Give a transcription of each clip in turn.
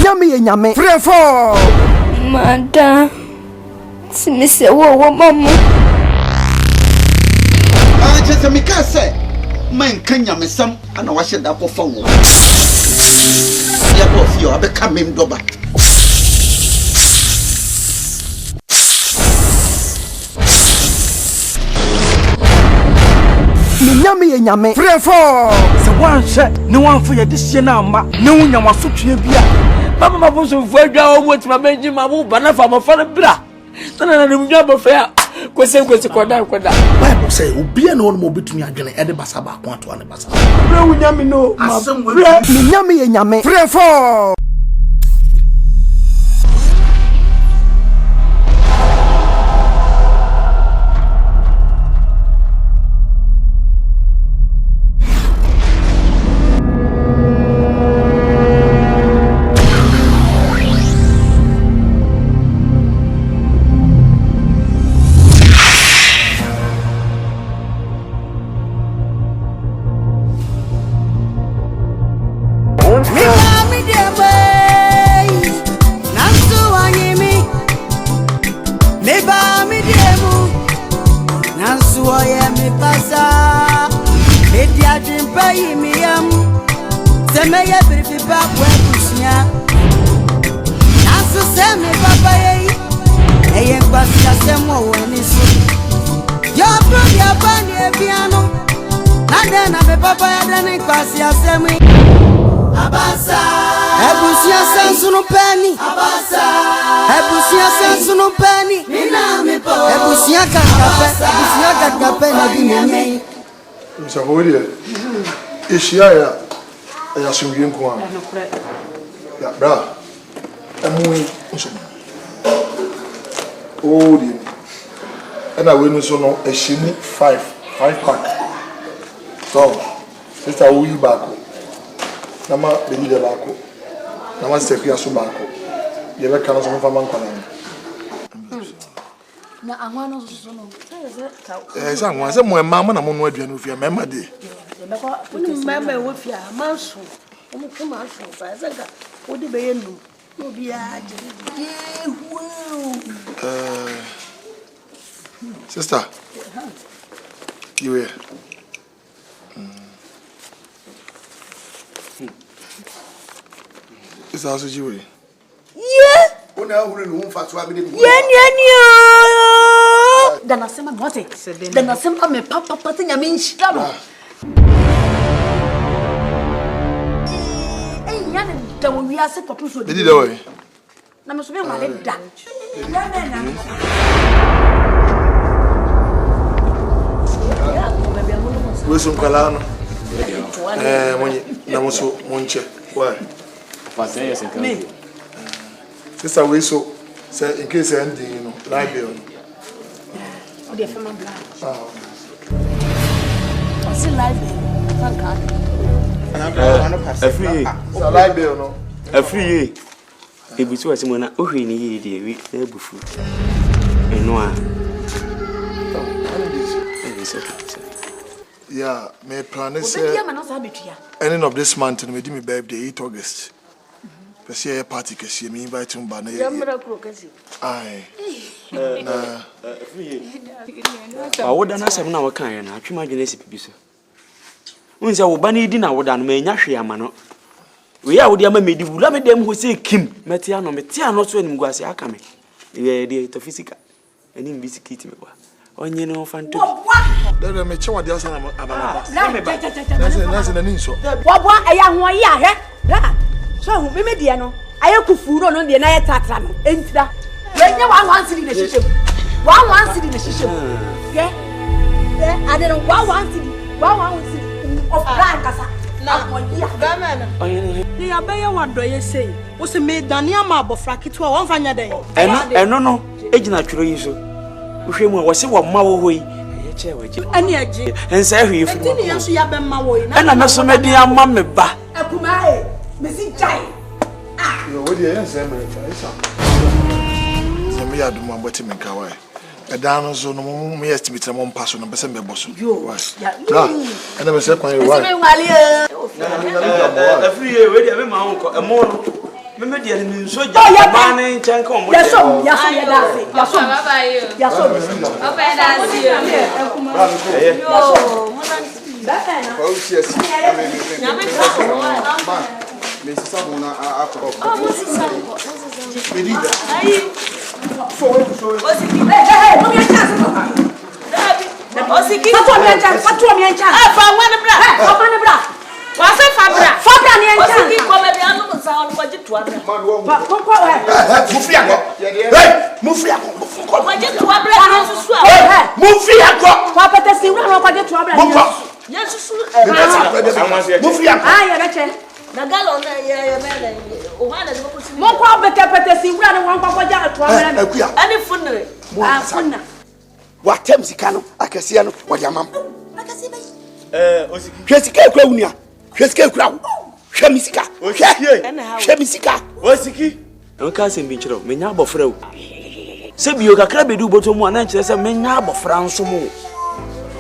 Minyami nyame. Free for. Mada. Sinise wo mama. Just me can say. Man Kenya me some and I wash it up for one. Yeah, both you are becoming doba. Minyami nyame. Free for. So one shot, no one for your this year now, ma. No one you want to be. Mama was so very good to my Benjamin, my banana from a father bra. Then I don't know fair. Question Bible say, Ubi and all more between me again at the Basaba, want to Anabasa. No, Yami, no, Minyami and Yame. Free for. So hold it. Is she I assume you go. Yeah, bra. I'm going. Oh, dear. And I will so a shimmy 5 pack. So, sister, will you back? Nama, the leader back. Nama, step here so back. You ever come from Mankalan? Na anwano so no someone some mama na mo aduane ofia mema de mama e wofia manso omo kuma so fa sanga odi be yenu no bia je sister you here is also you yeah ona ahuru no mfa so abede Dana sema what? Dana sema me papa tinya me nshira no. Yana da wo wiase papa so. Didi da we. Na me so be wale da. Na. We so kwala no. Monyi na mo so monche. Why? Fazer esse cara. Sister we so say in case ending you know library. The family blanche. What's the library? Thank God. AFRIYIE. Library no. AFRIYIE. Ebutu asimona ohwe ni yeye de wi na bufu. Eno a. Yeah, my plan is ending of this month and me do my birthday 8 August. Kasi ya party kasi me invite him ba na ye. Ai. Awoda na asem na wakan ya na atwema adwene si bibi so. Unse wo ba na edi na woda no ma nya hwe ama no. We ya wodi ama medi wula me dem ho se kim meti ano meti ano so anim guase aka me. We dey to physical. Ani bisikiti me ba. Onye no fanto. Dede me chewa dia sana ababa. Na na ninso. Wabwa eya ho ya he. So hu me dia no. Aye kufu no de na ye tatra no. Entira. We nya wan sidi na shishem. Wan sidi na shishem. Ke? Ade no wan sidi. Wan sidi. Of brand kasa. Na moya. Gamana. Ni abeya wado ye sei. Wo se me dani ama abofra kitwa won fanya den. Eno no ejina tworo yi so. Uhwemu wo se wo ma wo hoyi. Ye che waje. Ani aje. Ensa hwe yifu. Enti ne so ya be ma wo yi. Na me so me dia ma me ba. Akuma e. Mesi jai. Yo we dia ensa me fa. Me ya do mo aboti me ka wa. Edano so no me estimate mo mpa so no be se me boso. Yo. Bra. Ena me se kwan yi wa. Se me wale e. AFRIYIE we dia me ma won ko emo no. Meme dia ni so ja ma ne nchen ka omo. Yaso ya dafe. Yaso baba yo. Yaso. Opa dafe yo. Yo, baba na. Kwa usiasi. Nyame ka ko wa. Mesisa mona akọ. Oh, Moses. Medida. Ayi. Osiki. Mo mi chance. Osiki. Fatu mi chance. Ah, fa wan bra. Fa wan bra. Wa se fa bra. Fa bra ni chance. Osiki ko be anu mo sa on ko jitu abra. Ko ko Mufri akọ. Mufri akọ. Ko jitu abra ni susu a. Mufri akọ. Fa pete si wura no ko jitu abra ni. Yesusu. Mufri akọ. Ah, ya beche. Na galo na ye mele. O hala de ko si. Mo ko pete si wura no wan ko ja atu abra ni. Ani funre. Ah, funna. Wa tem sika no akase no wa dia mam. Akase be. Osiki. Hwesika ekura wunia. Hwesika ekura wo. Hwe misika. Hwe misika. Osiki. Nka se mbi chiro menya abofra wo. Se biyo kakra bedu boto mu ana nkyere se menya abofra nso mu.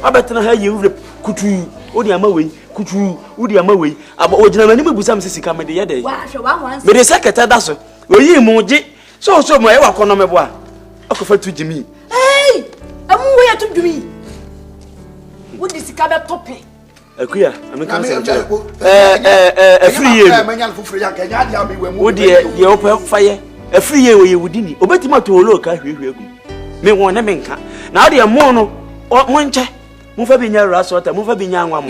Abetena ha yewure kutu. Odi ama wei kutu. Odi ama wei. Aba ogina mani mebusam se sika mede yede. Wa hwe wa wan. Mede seketa da so. Oyi mu je. So mo e wa kono mebo a. Akofa tu jimi. Hey! Amu we atudumi. Wo di sika be tope. Akuya, ameka se nkyere. AFRIYIE. Wo de ye opa faye. AFRIYIE wo ye wudini. Obetima to olo ka hwehwe agu. Me won na menka. Na wo de mo no mo nche. Mo fa binya rasota, mo fa binya anwa mo.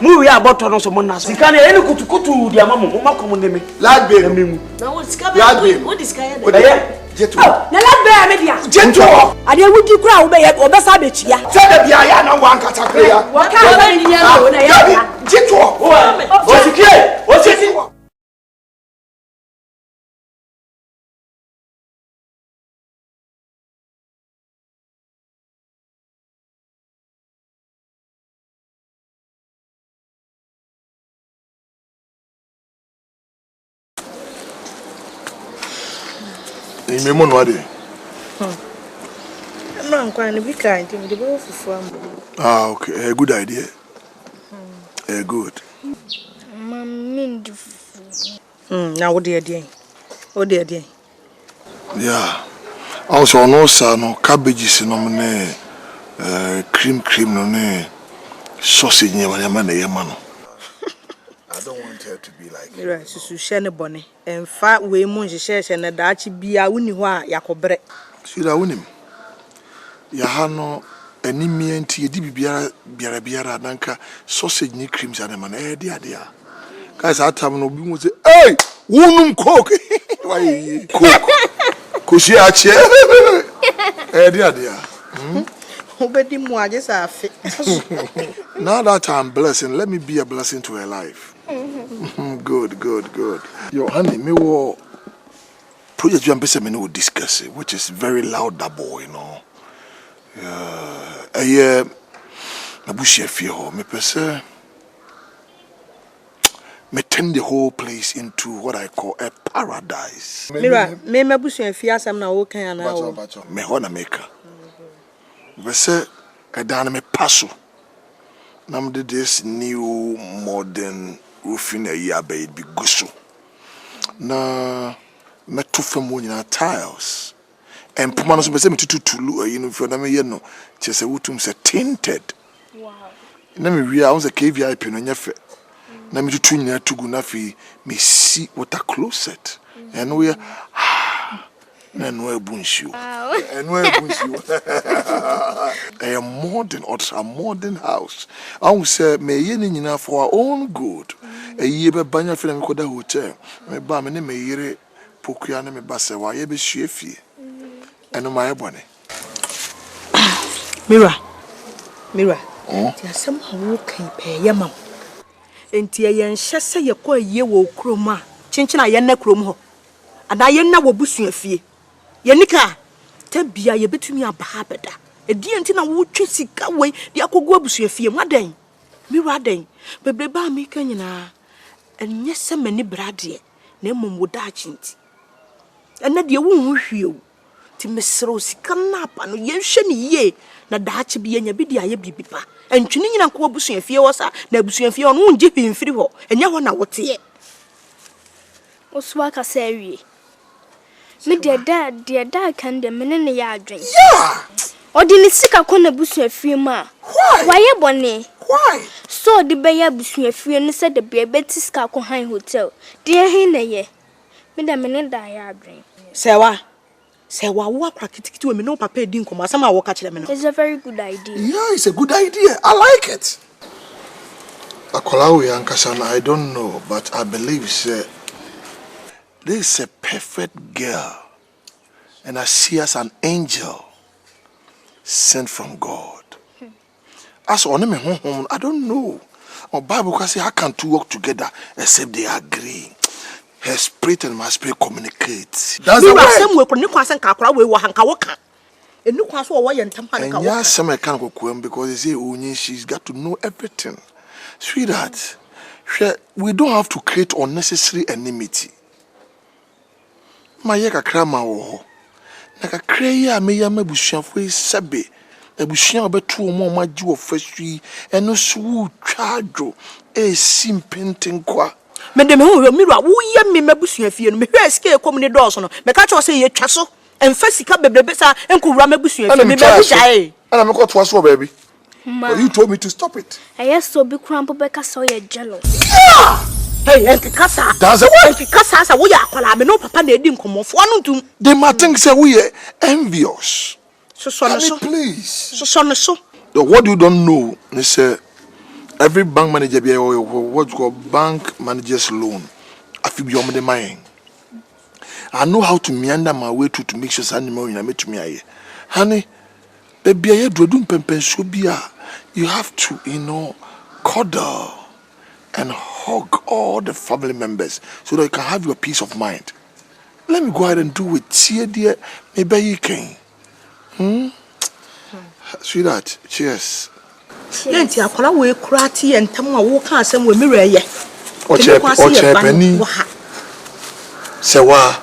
Mo wi aboto no so mo na so. Sika na ene kutukutu di ama mo makom ne me. Lagbe na memu. Na wo sika be wo di sika ye de. Jetu. Na lagbe ya media. Jetu. Ade wudi kura wo be sa be chia. Se de bia ya na wan kata kra ya. Wa ka ba ni ya wo na ya. Jetu. Osiki. Ni me no ade. No, kwani be kind to the both of Ah, okay. A good idea. Good. Now what dear. Oh dear. Yeah. Also no sa no cabbages no me cream no ne sausage nyama na yema no. I don't want her to be like you. Right, so share bonnet. And fat way mun share na dachi bia wuni ho a yakobre. Sira wunim. Ya ha no animi enti edi biara nanka sausage ni creams ane man de ade a. Guys atam no bi mu say, "Hey, wunum coke." Why coke? Kushi ache. De ade a. Obedi mu aje sa afi. Now that I'm blessing, let me be a blessing to her life. Good. Yo, honey, me wo project you ambese me no discuss it, which is very loud that boy, you know. Na bushie fie ho me pese me turn the whole place into what I call a paradise. Mira, me bushie fie asam na wo kan na wo. Me ho na meka. Bese edan me paso. Nam de this new modern roofing a year be gusu. Na metu femu nyina tiles. And Pumano so me to tulu you know for na me ye no chese wutum se tinted. Wow. Na me wi a on se KVIP no nyefe. Na me tutu nyina tugu na fi me see water closet. And we na no ebunshi. And no ebunshi. A modern house. I will say me ye ni nyina for our own good. A ye be banya fi na me koda hotel. Me ba me ne me yire pokua na me ba se wa ye be hwefie. Eno my bonny. Mira. Ti asem hawo kan pe ye mam. Enti ye nhye se ye kwa ye wo krom a, chinchina ye na krom ho. Ada ye na wo busuafie. Ye nika ta bia ye betumi aba beda. Edi enti na wo twa sika we de akogo abusuafie madan. Mira dan. Bebre ba mi kan nyina. Enye se mani brade na emom wo da chinti. Ena de wo hu hwie o. Ti mesro sika na pa no yenhwe ne ye na daache bi enya bi dia ye bibipa entwini nyina ko abusuafie wo sa na abusuafie ono nje hwemfiri ho enya ho na wote ye Oswaka say me dear dad can the men in ya drink. Yeah! Or didn't sick a corner bush a few ma. Why, Bonnie? Why? So the bear bush a few and said the bear Betty Scarco High Hotel. Dear Hene, me the men die drink. Sewa, what crack it to me? No papa didn't come. Some will catch them. It's a very good idea. Yeah, it's a good idea. I like it. Akolawi Ankasana, I don't know, but I believe this is a perfect girl. And I see as an angel sent from God. As on home, I don't know. Or Bible can say how can two work together except they agree. Her spirit and my spirit communicate. That's the way. Some work on you can't calculate we were Hankawoka. And you can't why and Tampana. Yeah, some I can't go because they say she's got to know everything. Sweetheart, we don't have to create unnecessary enmity. My yaka krama wo. Naka kreya me ya mabusuafo sebe. Ebusuan obetu mo maji wo fasui eno so twadwo simpintin kwa. Me dem hu mirror wo ye me mabusuafie no me hwe sika ekom ne dɔɔso no me ka cho say ye twa so emfa sika bebrebe sa enkowura mabusuafie me ba biae. Ana me ko to aso baby. You told me to stop it. I saw big cramp beka so you're jealous. Yeah! Hey, Enki Kasa. That's a what? Enki Kasa sa wo ya akwala me no papa na edi nkomofo anu ntum. They might think say we are envious. So please. So. What you don't know is every bank manager be what's called bank manager's loan. I feel beyond the mind. I know how to meander my way to make sure animal in a met me. Honey, baby, I do pempen you have to, cuddle and hug all the family members so that you can have your peace of mind. Let me go ahead and do it. See, dear, maybe you can. Sweetheart, cheers. Yenti akwala we kurati entam a wo ka asem we mirror ye. Oche penny. Sewa.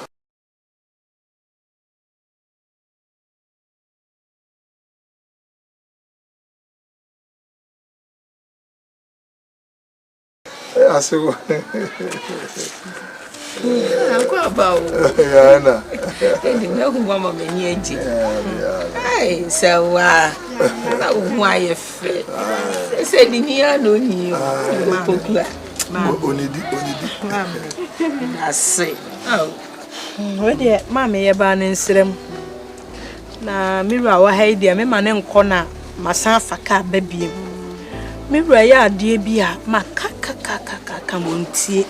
Asewa. Uncle about Yana. and no mama many. Hey, so why you fit? Said in here, no need. Onidi. I say, oh, We de mama ye ba nsrem. Na mirror wa ha dia me mane nkona masan faka babiem. Mirror ya ade bia makaka montie.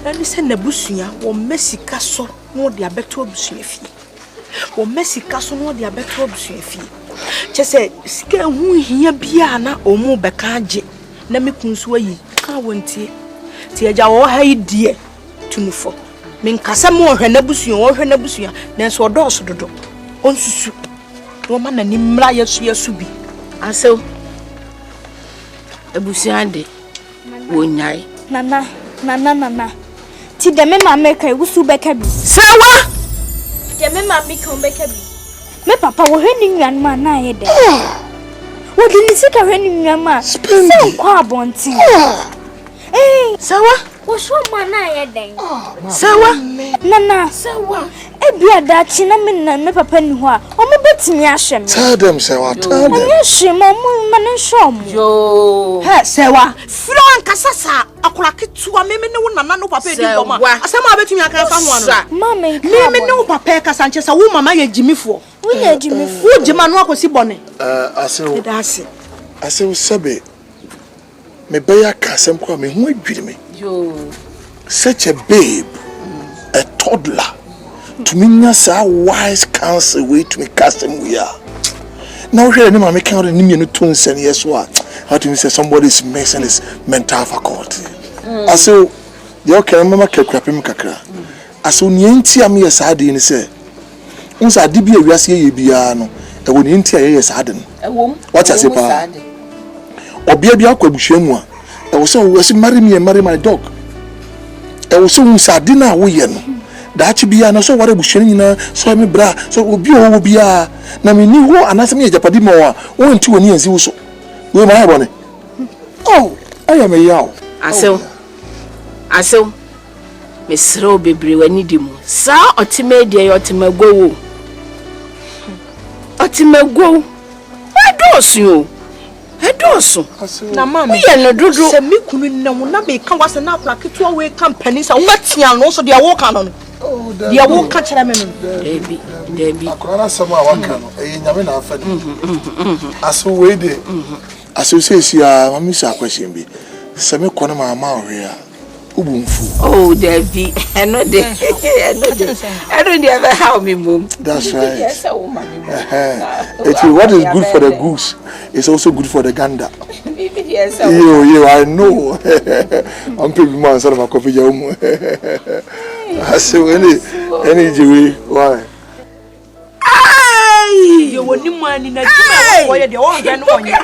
Na ni se nabusua wo mesika so no de abeto abusua fie. Wo mesika so no de abeto abusua fie. Chese sika hu hia bia na omu beka age na mekunso ayi ka wontie. Ti agya wo ha die tunufo. Menkasa mo hwe na busua na so odoso dodo. Onsusu. No ma na ni mra yesu bi. aso abusua de wonyai. Nana. Ti de me ma make wusu beka bi. Sawa! De me ma make on beka bi. Me papa wo hwe ni nwan ma na ye de. Wo di ni sika hwe ni nwan ma. Se kwa abonti. Sawa! Wo so ma na ye de. Sawa! Nana. Sawa. Ebia da chi na me papa ni ho a. O me betimi ahwe me. Tell them, Sewa, tell them. Ahwe mo man shom. Yo. He Sewa, Fran kasasa akura ketua me ne wo nana no papa edi koma. Asema betimi aka fa ho ano. Mama Me ne wo papa kasa nche sa wo mama ye jimifo. Wo ye jimifo. Wo jima no akosi bone. Asew sebe. Me beya kasem kwa me hu adwiri me. Yo. Such a babe, a toddler. To me, nasa wise counsel way to me cast them we are. Now here, no man make out any new tunes and yes, what? How do you say somebody's missing his mental faculty? I say, the okay, mama kept crapping kakra. I saw Nienti am yes, I didn't say. Once I did be a Rassi Biano, and when Intia yes, I didn't. What I say, pa? Or be a Biaco, I was so marry me and marry my dog. I was so Sardina, we that be an so what bushina so me bra so obi o obi a na me ni ho anase me japadi mo a won ti woni ansi wo so we ma yabo ne oh I am a yaw aso Mesro bebre wani di mu. Sa otime de otimagwo. Otimagwo. Adosu. Adosu. Na mama. Ye no dodo. Se me kunu na wo na me kan wase na plaque to we company sa wo matia no so de wo kan no. Oh, de wo ka kire me no. Debi. Akora sama waka no. Nyame na afa ni. Aso we de. Aso sesi a mami sa question bi. Se me kono mama ohwe a. Oh, Debbie, I know they I don't ever have me, mom. That's right. Yes, a woman. What is good for the goose is also good for the gander. Yes, I know. I'm people man, son of a coffee. I say, any Jewy, why? You want new money in a boy, the old man on you.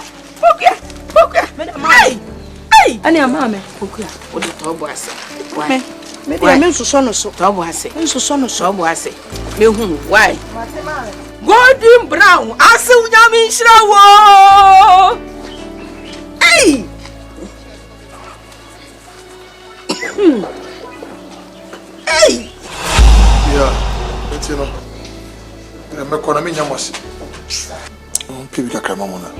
Ani amame okuya o de to bo ase why me dey me nsoso no so to bo ase nsoso no so to bo ase me hu why golden brown ase unyame nshira wo hey hey yeah it's no me kona me nyamose pibi kakra mamona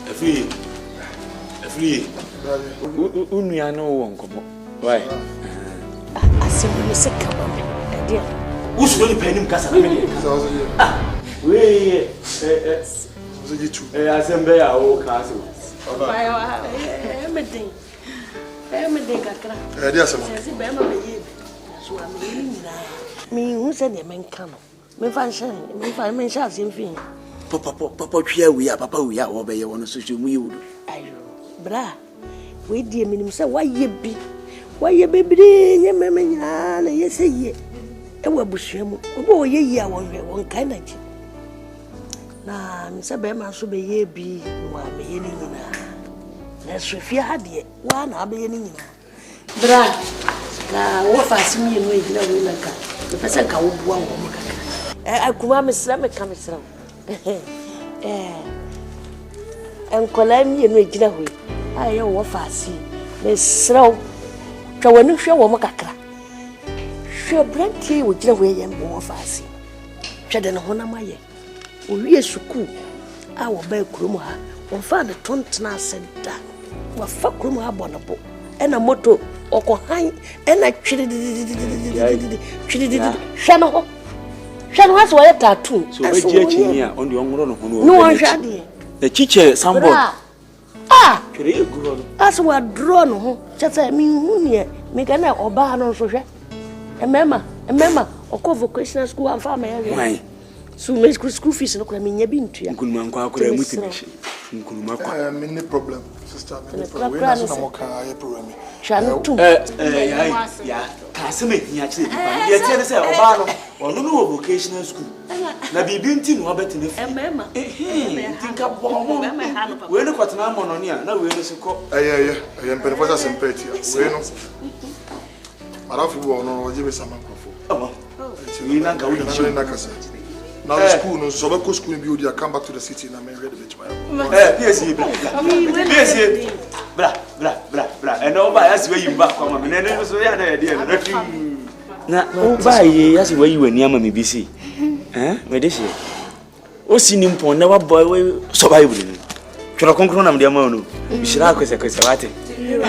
AFRIYIE. Unuya no won komo. Why? Asimu no se kama me. Dia. Usu ni penim kasa na me. We Zigitu. Asembe ya o kasa. Bye wa. Emedin kakra. Dia asema. Se be ma be yi. So am yi nyina. Me hu se de men kan. Me fan shan, me fan men sha sem fin. Papa twa we ya papa we ya wo be ye wono so mu yiwu. Ayo. Bra. We die minim se waye bi. Waye bebre nye meme nyina na yese ye. E wa busuamu. Obo ye yi a won kan na ji. Na mi se be ma so be ye bi wa me ye ni nyina. Na sofia ha de wa na be ye ni nyina. Bra. Na wo fa simi no e gina we na ka. Me pese ka wo bua wo mo kaka. Akuma me sra me ka me sra. Enkola mi enu ejina hoi aye wo faasi me sraw twa wani hwe wo makakra hwe brantie wo jina hoi ye wo faasi twa de ne ho na maye wo wie suku a wo ba kurom ha wo fa de tontena senta wo fa kurom ha bonabo ena moto okohan ena twiri hwe no has why tattoo so we je chinia on the onworo no hono no one shade the chiche sambo twere eguro no as we draw no ho chese mi hu ne me kana oba no so hwe emema okọ vocational school am fa ma ya so me school fees no kura me nya bi ntua nkunuma nkwa akura mutibishi nkunuma kwa me no problem sister me problem we na so na mo ka ya problem ya kaseme hia kire di pa ye tie se oba no onu no vocational school na bibi nti no obetene fi emema tinka bomo we no kwatena mononi a na we no se ko aye mpelefo sempeti we no marafu bo no ojibe sama kwafo we na ga wudi na kasa now school no so be school bi odi come back to the city na me ready bitch my PSC bra and over as we you back come me no so ya na ya dia na o ba ye as we you ani ama me bi si me dey say o si ni mpon na wa boy we survive ni tworo konkro na me dey ma no bishira kwese wate Mira,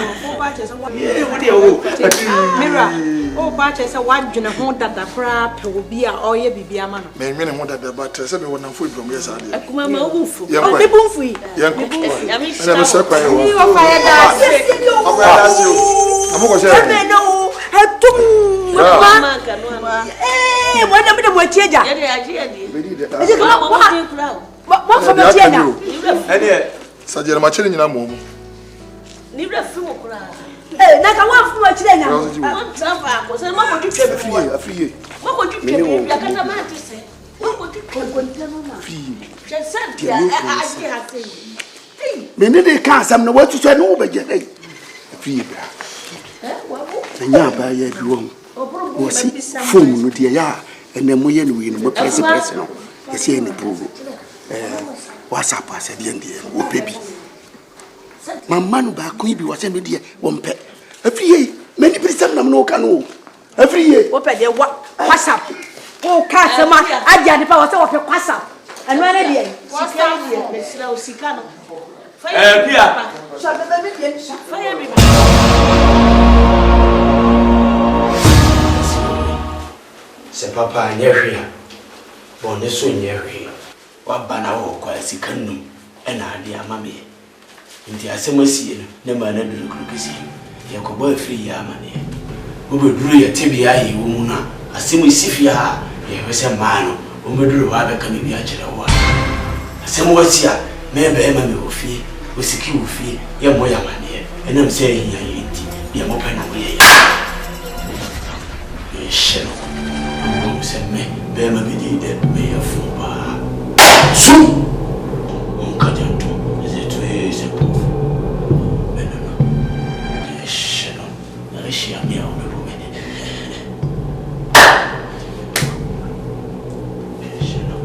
oh, but I said, what you know, that the crap will be a or ye be a man. Me me mo da but say me won food from yes ade. Akuma ma obufu. Oh, be bonfu. Yeah. Na me say kwa yo. You are fire that. That's you. Amu ko share. Me no. Hetum. Eh, what am I doing here? Ya de aje Be di de. Is it what for me here now? Ene sajere ma chiri nyina mo. Ni bra fi mo kura. Na ka wa fu ma chire na. Won travel ko se mo ko titwe bi. AFRIYIE. Mo ko titwe bi ya kana ma ti se. Mo ko titwe ko ntano na. Je sent ya aje ha se. Me ne de ka asam na watu so ne wo beje dai AFRIYIE bra Wa bu. nya ba ya bi wo wo si phone no de ya ene mo ye ne wi no mo press no ye se ne prove WhatsApp ase de ndie wo pebi my man back could be whatever dear one pet. Every year, many people no can. Every year, open the what's up? Oh, Casama, I got the power of your what's up. And when I did, what's up here, Miss Sicano? Fire me. Se papa nyehwe bo ne so nyehwe wa bana wo kwa sikanu ena ade amame nti asemosie no ne ma na duru kisi yakobo afiri ya amane wo beduru ya tebia yi wo mu na asemosi ha ye wese ma no wo beduru wa be kan bi a kire wo asemosi a me be ma me ofie wo siki wo fie ye mo ya mane enam se yin ya yiti ye mo pa na wo ye ye sheno me bema bidide me yafuba su onkajantu zetu ezepo benana sheno nashia mia umebume sheno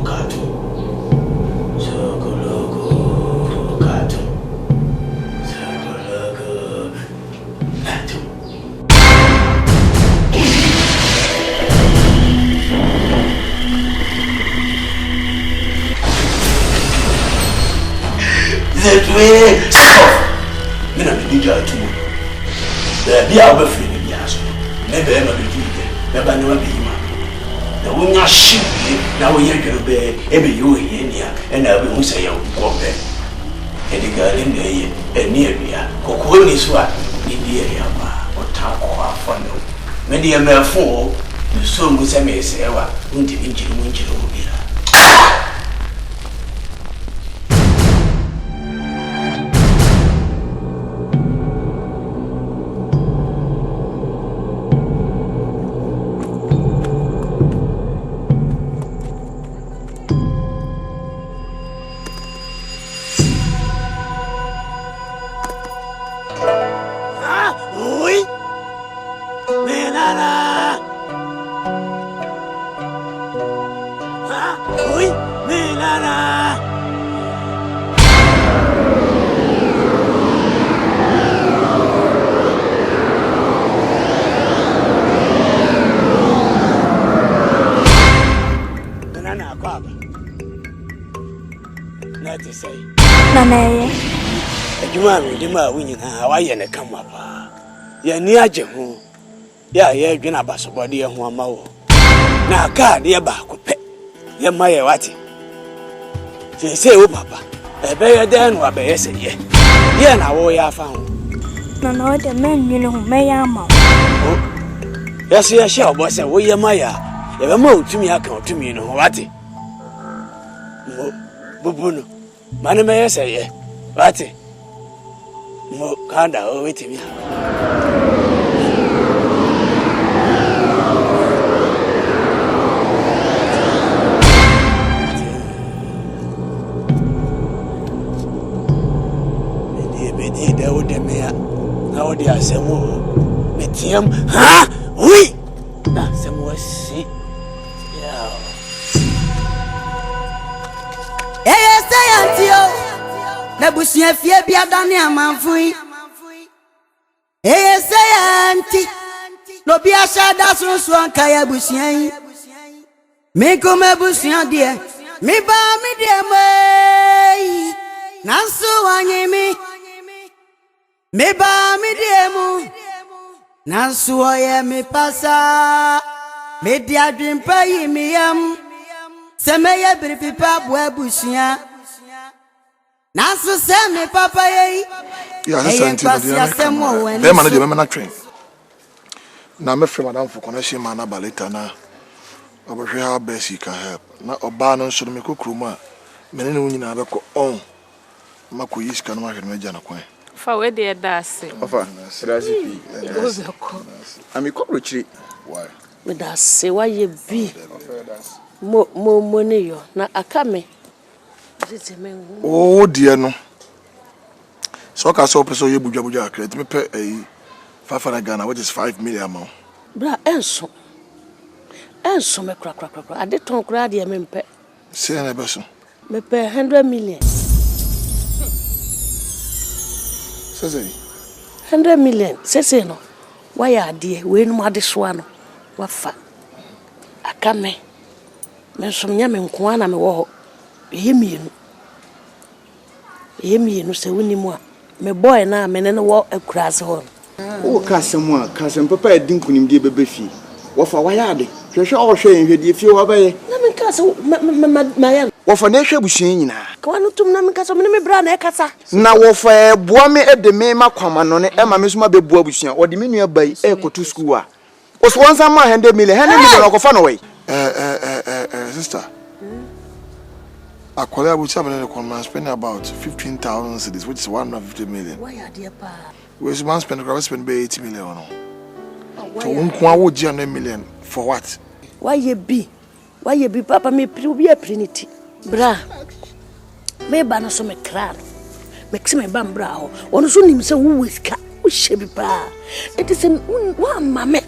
katu mina bidija tu da bia obafiri ne bia so me be ma bidija me ba ne wa biyima da wonya shibi na wo ye dwero be e be yo ye nia e na be hu se ya ko be e de gale ne ye e ni ebia kokko ni so a ni die ya ba o ta ko afa no me de me fo ni so mu se me se wa unti binjiri mu njiri mu bia Dima winyina waye ne kama pa ya ni aje ho ya ye dwena basobode ye ho amawo na aka de ba ko pe ye maye wati se wo papa ebe ye den wa be ye se ye na wo ya fa ho na o de men ni ho me ya ma ya se ya sha obo se wo ye maya ye be ma otumi aka otumi no ho wati bubuno mane me ye se ye wati mo kanda o wetimi bedi da o de me na o de asemo metiam ha oui na asemo si ya say antio na busia fie bia dane amanfui say anti no bia shada sunsu anka ya busia yi me koma busia de me ba me de mai nanso wanyemi me ba me de mu nanso oye me pasa me di adwempa yi me yam se me ye bripipa bo abusia nanso se me papa ye ya santi be man de me na train na me free madam for connection man na baleta na obehwe how best you can help na oba no nso me kokroma me ne nyina be ko on makoyi sika no ma hwe me jana kwan fa we de da ase ofa srazi pi ami ko rochiri why me da se wa ye bi mo ne yo na akame oh dear no so ka so person ye budwa credit me pe 500 Ghana which is 5 million amount bra enso And so me crack. I did ton crowd here, me pay. Say an ebeso. Me pay 100 million. Say 100 million. Say no. Why are dear? We no mad swan. What fa? Akan me. Me some nyame nko na me wo ho. Yemi se woni mu a. Me boy na me ne wo akurase ho. O kasem papa edin kunim die bebe fi. Wo fa wa ya de. Hwehwe o hwe enhwedie fi wo baye. Na me kase ma ya. Wo fa na hwe busuan nyina. Kwa no tum na me kase me bra na e kasa. Na wo fa boa me ede me makwama no ne e ma me so ma be boa busuan. Wo de me nua bai e koto school a. Wo so won sam ma 100 million ko fa no we. Sister. Akwala abucha bene ko man spend about 15,000 cedis, which is 150 million. Why are dear pa? We spend spend be 80 million no. To unko wo gi 100 million for what? Why ye be papa me be a trinity. Bra. Me ba no so me kra. Me kse me ba mbra ho. Wono so nim se wo weska. Wo shebi pa. It is wa mame.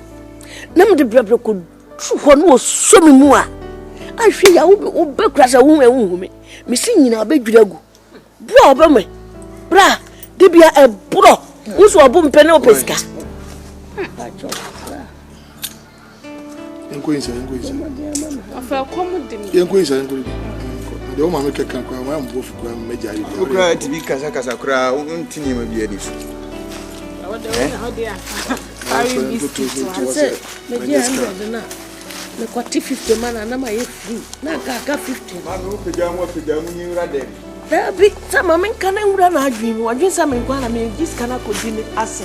Nam de bra ko ho no so me mu a. Ahwe ya wo be krasa wo ewu me. Me si nyina obedwiragu. Bra oba me. Bra, de bia e bro. Wo so obo mpene opeska. Encoisa. Afa como de mim. Encoisa. De uma me que kan kwa ma mbo fu kwa me jari. Okra tibi kasa kra untini ma bia difu. Me dia 100 na. Me kwati 50 man na ma ye free. Na ka 50. Ma no pejamu nyira dem. Bi sama men kana ngura na adwimi. Wadwin sa men kwa na me gis kana ko di ne ase.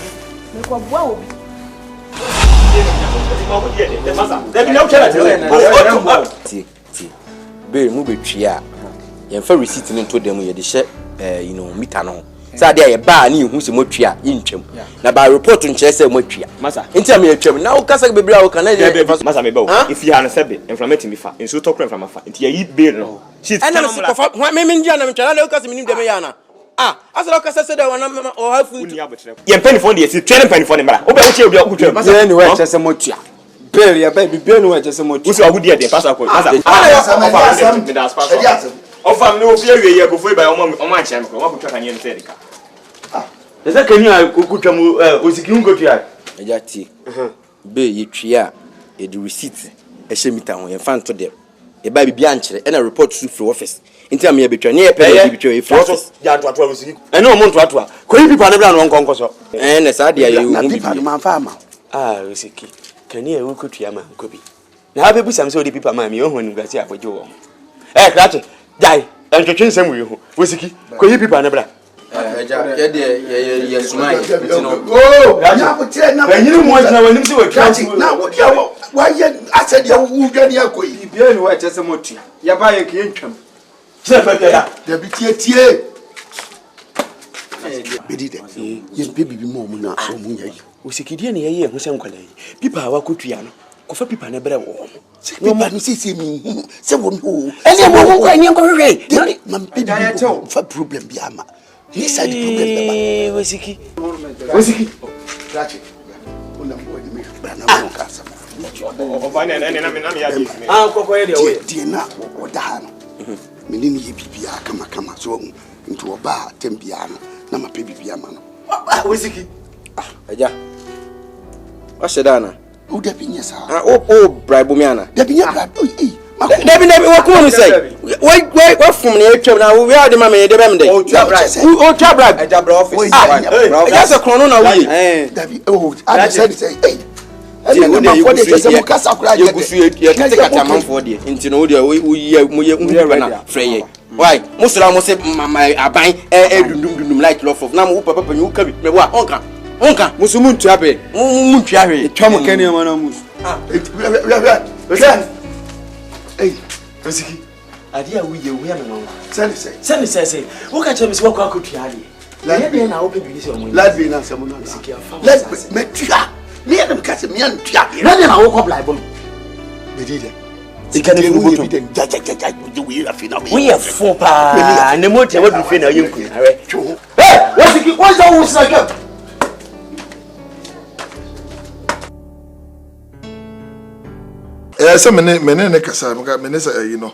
Me kwa boa obi. Be mu betwia ye fa receipt no to dem ye de hye meter no sa de ye ba na ehu se motwia ye ntwam na ba report nche se motwia masa enti am ye twam na wo kasa be bra wo kana ye masa me ba if you have sebe inflammate me fa enso to kra inflama fa enti ye be no shit ana me kofa me ngia na me twala na wo kasa me nim dem ya na asala kasa se de wana o ha fu ye pen phone de si training pen phone mara wo be wo che obi o kutwam masa ni we che se motwia Bill, ya baby, Bill, no, just a much. Who's a good idea? Pass out. Of no fear, we are before by my channel. What can you say? Is that can you could come with you go to ya? A jati. Be ye tria, a receipt, a shemita, and fan to them. A baby Blanche, and a report to office. In time, you betray near pay betray forces. I know Montua. Could you be Panabran on Concourse? And as idea you will be my farmer. Risky. Can you go to Yama? Could be. Now, people some so the people, mammy, when you got here for you. Cratch, die, and to change some with you. Whiskey, could you be Panabra? Yes, my. Oh, you don't want to know when you see what now. Why, I said you get your queen. You are just a mochi. You buy a kingdom. There be tear. Yes, baby, more na Usikidia ni yeye husa nkwale. Pipa hawa kutuyano. Kufa pipa na bere wo. Pipa ni sisi mi. Se wo mi. Ele wo kwa ni nkorwe. Mam baby fa problem bi ama. Ni side problem ba. Wasiki. Rachi. Ona mbo ni mi bra na wo kasa. Oba na ya di. Koko ye de die na oda ha no. Me ni ye bibia kama so nti oba tembia no na ma pe bibia ma no. Wasiki. Aja. Washedana. O de binya sa. Bribe me ana. De binya bribe. Debi what come on say? Why from the atwam na we are the mama de bem dey. O twa bribe. Aja bra office. That's a chrono na we. Debi I said say hey. Ene na for de say mo kasa kura je. Ye kata manfo de. Nti no de we na freye. Why? Musula mo say mama aban dundum like love of na mo papa panyu ka bi me wa onka musumu ntuabe mu ntuawe etwa kani ama na mus hey Osiki adia we ye na mama send say wo ka chemi se wo kwa kotua ade ye na wo pe bi se omo lad be na se mo na Osiki afa let me tua me na me ka se me ntua na na wo ko bible be di de ikane fu boto ja we afi na we fo pa ne mo te wo du fe na ye nku hey Osiki what's that wo say Say mene ne kasa mene say you know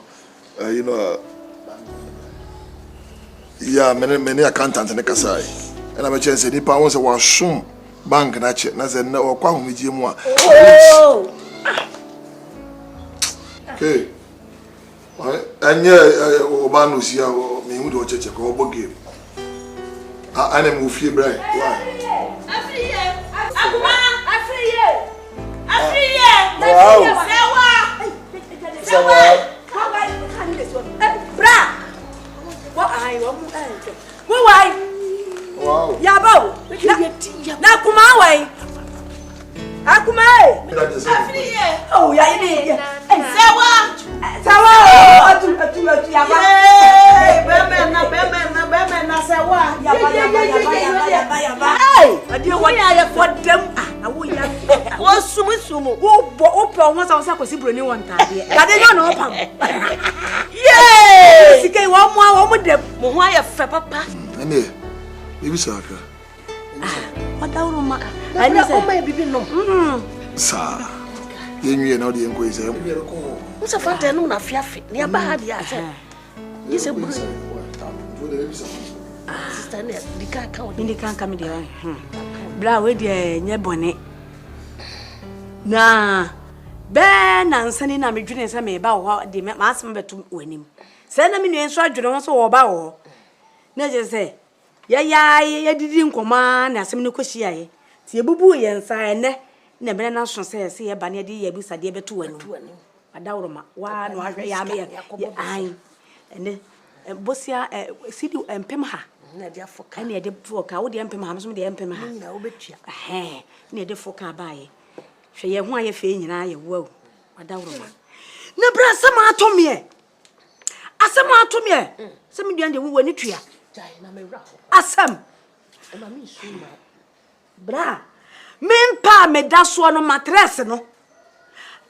yeah mene accountant ne kasa and I'm chance ni pa won say wa shum bank na che na say na okwa homiji mu a okay anya obanu sia me hu do cheche ko obo game ana mu fie bra why wow Yabo na Kumawood Akumae oh ya ini sawa atu yaba beme na sawa yaba adi what them awu ya wo sumu wo po won sa kwesi broni won tade tade yo na opam yeah sike wo mo dem mo ho aye fe papa ene bibi saka Wadauru ma ani se o ma bibi no sa yenwie na odi enko ise Musa fanta no na fiafe ne aba ha dia se yese buru sister ne dika ka odi ndika ka me dia bra we dia nye bone na be na nsani na medwene se me ba wo de ma asem betu wanim se na me nuen so adwene ho so wo ba wo na je se ya didi nkoma na asem ne kohia ye ti ebubu ye nsa ene na be na so se ye ba ne de ye bisa de betu wanim adawroma wa no ahwe ya me ai ene bosia sidi empem ha na de afoka na de foka wo de empem ha so de empem ha na wo betua na de foka baaye hwe ye ho aye fe nyina ye wo adawroma na bra sama atomie se me duan de wo ni tua na me ra asam ma mi su ma bra mempa me da so no matress no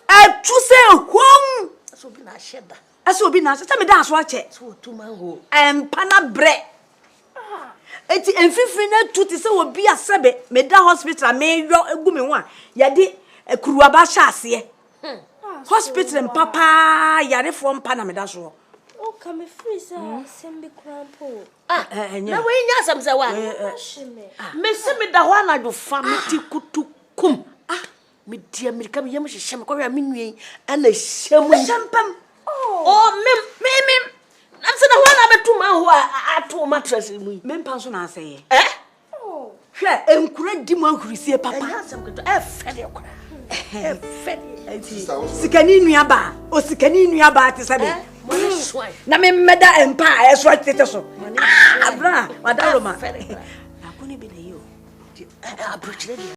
atu se hom so bi na sheda aso bi na se me da so ache so tu man ho empa na bre eti enfifiri na tuti se obi asebe me da hospital me yo egu me ho a ye de kuruwa ba sha ase hospital papa yare fo mpa na me da so o ka me free sa sembe krampo na we nya asam se wa me se me da ho na do fa me ti kutukum me dia America me yam hye me ko ya me nuen ana hyam mem am se na ho na betu ma ho ato mattress mu me mpa so na aseye hwe enkura di mu ahurisie papa anya asam keto fede kwa fede sikani nuaba o sikani nuaba te sabe na me meda empa eso tete so abra wadaro ma akuni bi de yo abrochire